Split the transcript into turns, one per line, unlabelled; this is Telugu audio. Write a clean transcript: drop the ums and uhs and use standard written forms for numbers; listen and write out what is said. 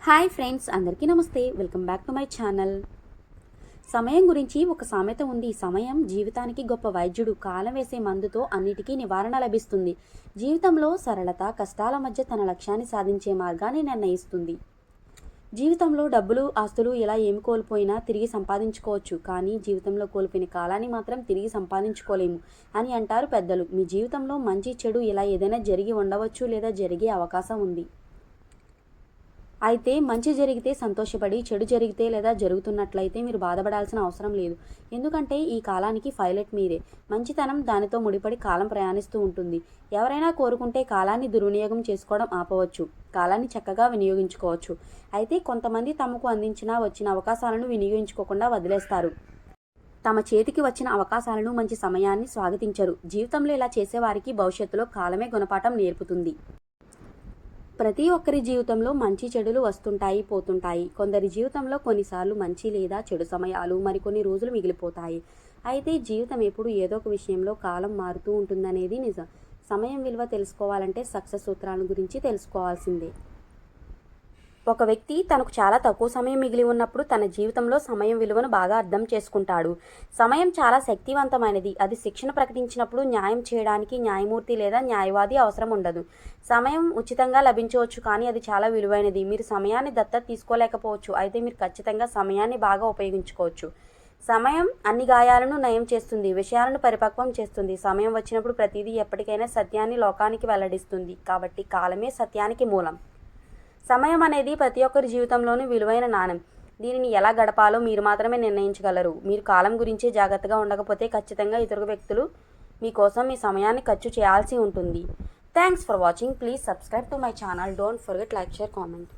హాయ్ ఫ్రెండ్స్, అందరికీ నమస్తే. Welcome back to my channel. సమయం గురించి ఒక సామెత ఉంది. సమయం జీవితానికి గొప్ప వైద్యుడు. కాలం వేసే మందుతో అన్నిటికీ నివారణ లభిస్తుంది. జీవితంలో సరళత కష్టాల మధ్య తన లక్ష్యాన్ని సాధించే మార్గాన్ని నిర్ణయిస్తుంది. జీవితంలో డబ్బులు, ఆస్తులు ఇలా ఏమి కోల్పోయినా తిరిగి సంపాదించుకోవచ్చు, కానీ జీవితంలో కోల్పోయిన కాలాన్ని మాత్రం తిరిగి సంపాదించుకోలేము అని అంటారు పెద్దలు. మీ జీవితంలో మంచి చెడు ఇలా ఏదైనా జరిగి ఉండవచ్చు లేదా జరిగే అవకాశం ఉంది. అయితే మంచి జరిగితే సంతోషపడి, చెడు జరిగితే లేదా జరుగుతున్నట్లయితే మీరు బాధపడాల్సిన అవసరం లేదు. ఎందుకంటే ఈ కాలానికి పైలట్ మీరే. మంచితనం దానితో ముడిపడి కాలం ప్రయాణిస్తూ ఉంటుంది. ఎవరైనా కోరుకుంటే కాలాన్ని దుర్వినియోగం చేసుకోవడం ఆపవచ్చు, కాలాన్ని చక్కగా వినియోగించుకోవచ్చు. అయితే కొంతమంది తమకు వచ్చిన అవకాశాలను వినియోగించుకోకుండా వదిలేస్తారు. తమ చేతికి వచ్చిన అవకాశాలను, మంచి సమయాన్ని స్వాగతించరు. జీవితంలో ఇలా చేసేవారికి భవిష్యత్తులో కాలమే గుణపాఠం నేర్పుతుంది. ప్రతి ఒక్కరి జీవితంలో మంచి చెడులు వస్తుంటాయి, పోతుంటాయి. కొందరి జీవితంలో కొన్నిసార్లు మంచి లేదా చెడు సమయాలు, మరికొన్ని రోజులు మిగిలిపోతాయి. అయితే జీవితం ఎప్పుడు ఏదో ఒక విషయంలో కాలం మారుతూ ఉంటుందనేది నిజం. సమయం విలువ తెలుసుకోవాలంటే సక్సెస్ సూత్రాల గురించి తెలుసుకోవాల్సిందే. ఒక వ్యక్తి తనకు చాలా తక్కువ సమయం మిగిలి ఉన్నప్పుడు తన జీవితంలో సమయం విలువను బాగా అర్థం చేసుకుంటాడు. సమయం చాలా శక్తివంతమైనది. అది శిక్షణ ప్రకటించినప్పుడు న్యాయం చేయడానికి న్యాయమూర్తి లేదా న్యాయవాది అవసరం ఉండదు. సమయం ఉచితంగా లభించవచ్చు, కానీ అది చాలా విలువైనది. మీరు సమయాన్ని దత్తత తీసుకోలేకపోవచ్చు, అయితే మీరు ఖచ్చితంగా సమయాన్ని బాగా ఉపయోగించుకోవచ్చు. సమయం అన్ని గాయాలను నయం చేస్తుంది, విషయాలను పరిపక్వం చేస్తుంది. సమయం వచ్చినప్పుడు ప్రతిదీ ఎప్పటికైనా సత్యాన్ని లోకానికి వెల్లడిస్తుంది. కాబట్టి కాలమే సత్యానికి మూలం. సమయం అనేది ప్రతి ఒక్కరి జీవితంలోనూ విలువైన నాణెం. దీనిని ఎలా గడపాలో మీరు మాత్రమే నిర్ణయించగలరు. మీరు కాలం గురించి జాగ్రత్తగా ఉండకపోతే ఖచ్చితంగా ఇతర వ్యక్తులు మీకోసం మీ సమయాన్ని ఖర్చు చేయాల్సి ఉంటుంది. Thanks for watching. Please subscribe to my channel. Don't forget like, share, comment.